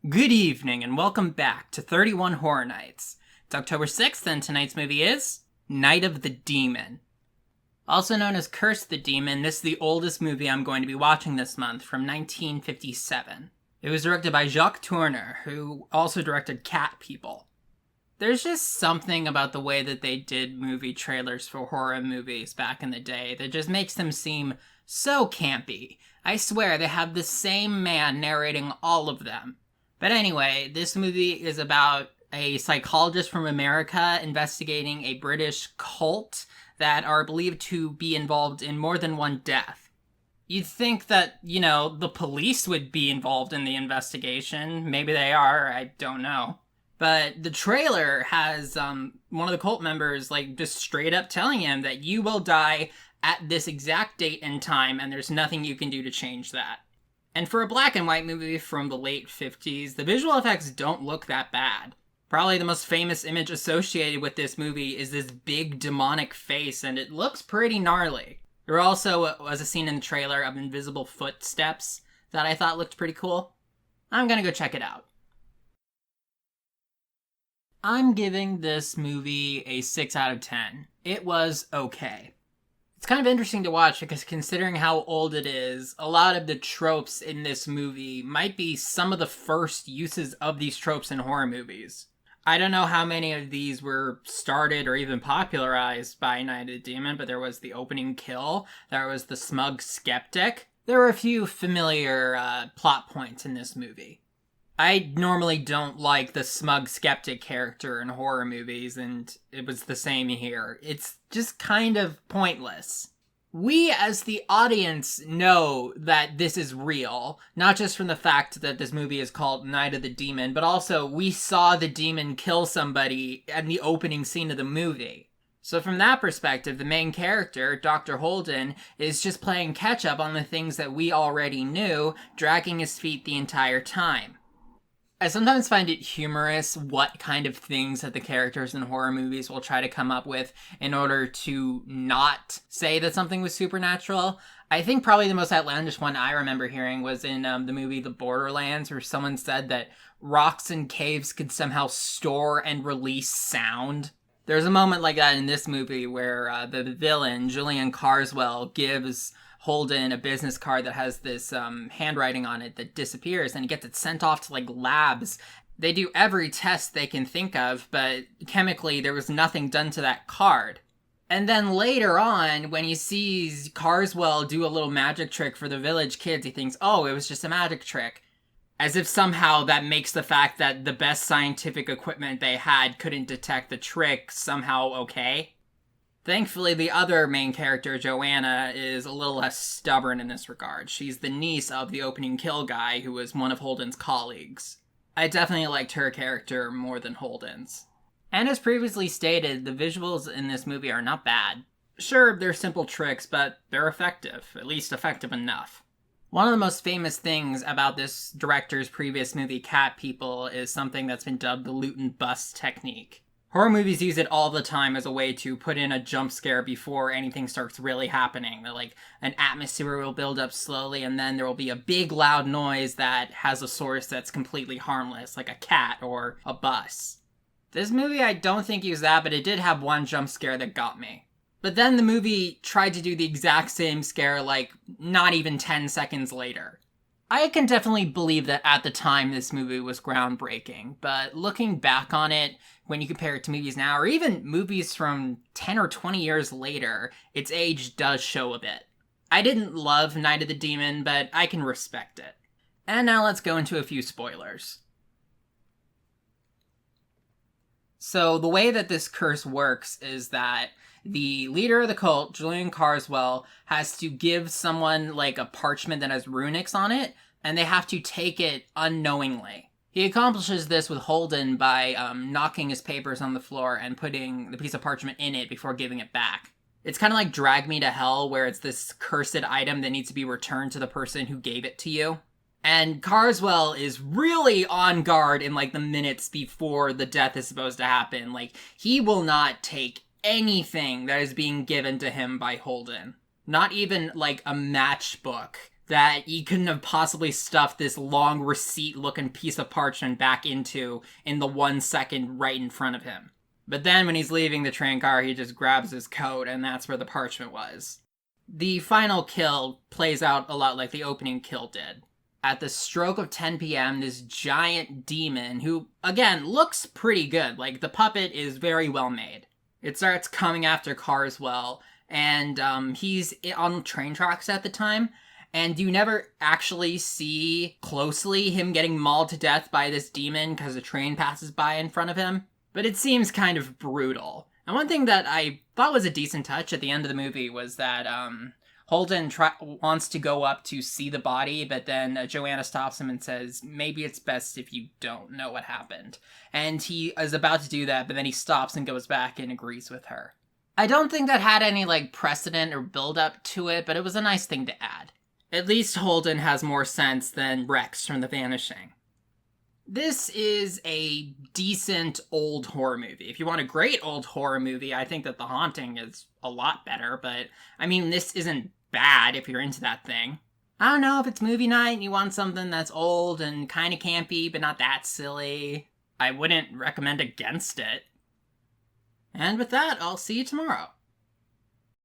Good evening and welcome back to 31 Horror Nights. It's October 6th and tonight's movie is Night of the Demon. Also known as Curse the Demon, this is the oldest movie I'm going to be watching this month from 1957. It was directed by Jacques Tourneur, who also directed Cat People. There's just something about the way that they did movie trailers for horror movies back in the day that just makes them seem so campy. I swear they have the same man narrating all of them. But anyway, this movie is about a psychologist from America investigating a British cult that are believed to be involved in more than one death. You'd think that, the police would be involved in the investigation. Maybe they are, I don't know. But the trailer has one of the cult members just straight up telling him that you will die at this exact date and time, and there's nothing you can do to change that. And for a black and white movie from the late 50s, the visual effects don't look that bad. Probably the most famous image associated with this movie is this big demonic face, and it looks pretty gnarly. There also was a scene in the trailer of invisible footsteps that I thought looked pretty cool. I'm gonna go check it out. I'm giving this movie a 6 out of 10. It was okay. It's kind of interesting to watch because considering how old it is, a lot of the tropes in this movie might be some of the first uses of these tropes in horror movies. I don't know how many of these were started or even popularized by Night of the Demon, but there was the opening kill, there was the smug skeptic. There were a few familiar plot points in this movie. I normally don't like the smug skeptic character in horror movies, and it was the same here. It's just kind of pointless. We, as the audience, know that this is real, not just from the fact that this movie is called Night of the Demon, but also we saw the demon kill somebody in the opening scene of the movie. So from that perspective, the main character, Dr. Holden, is just playing catch-up on the things that we already knew, dragging his feet the entire time. I sometimes find it humorous what kind of things that the characters in horror movies will try to come up with in order to not say that something was supernatural. I think probably the most outlandish one I remember hearing was in the movie The Borderlands, where someone said that rocks and caves could somehow store and release sound. There's a moment like that in this movie where the villain, Julian Carswell, gives Holden a business card that has this handwriting on it that disappears, and he gets it sent off to labs. They do every test they can think of, but chemically there was nothing done to that card. And then later on, when he sees Carswell do a little magic trick for the village kids, he thinks, oh, it was just a magic trick. As if somehow that makes the fact that the best scientific equipment they had couldn't detect the trick somehow okay. Thankfully, the other main character, Joanna, is a little less stubborn in this regard. She's the niece of the opening kill guy, who was one of Holden's colleagues. I definitely liked her character more than Holden's. And as previously stated, the visuals in this movie are not bad. Sure, they're simple tricks, but they're effective, at least effective enough. One of the most famous things about this director's previous movie, Cat People, is something that's been dubbed the loot and bust technique. Horror movies use it all the time as a way to put in a jump scare before anything starts really happening. An atmosphere will build up slowly, and then there will be a big loud noise that has a source that's completely harmless, like a cat or a bus. This movie, I don't think used that, but it did have one jump scare that got me. But then the movie tried to do the exact same scare, not even 10 seconds later. I can definitely believe that at the time this movie was groundbreaking, but looking back on it, when you compare it to movies now, or even movies from 10 or 20 years later, its age does show a bit. I didn't love Night of the Demon, but I can respect it. And now let's go into a few spoilers. So the way that this curse works is that the leader of the cult, Julian Carswell, has to give someone a parchment that has runics on it, and they have to take it unknowingly. He accomplishes this with Holden by knocking his papers on the floor and putting the piece of parchment in it before giving it back. It's kind of like Drag Me to Hell, where it's this cursed item that needs to be returned to the person who gave it to you. And Carswell is really on guard in the minutes before the death is supposed to happen. He will not take anything that is being given to him by Holden. Not even a matchbook that he couldn't have possibly stuffed this long receipt-looking piece of parchment back into in the 1 second right in front of him. But then when he's leaving the train car, he just grabs his coat, and that's where the parchment was. The final kill plays out a lot like the opening kill did. At the stroke of 10 p.m., this giant demon, who, again, looks pretty good, like the puppet is very well made. It starts coming after Carswell, and he's on train tracks at the time, and you never actually see closely him getting mauled to death by this demon because a train passes by in front of him. But it seems kind of brutal. And one thing that I thought was a decent touch at the end of the movie was that Holden wants to go up to see the body, but then Joanna stops him and says, maybe it's best if you don't know what happened. And he is about to do that, but then he stops and goes back and agrees with her. I don't think that had any precedent or build up to it, but it was a nice thing to add. At least Holden has more sense than Rex from The Vanishing. This is a decent old horror movie. If you want a great old horror movie, I think that The Haunting is a lot better, but I mean, this isn't bad if you're into that thing. I don't know, if it's movie night and you want something that's old and kind of campy, but not that silly, I wouldn't recommend against it. And with that, I'll see you tomorrow.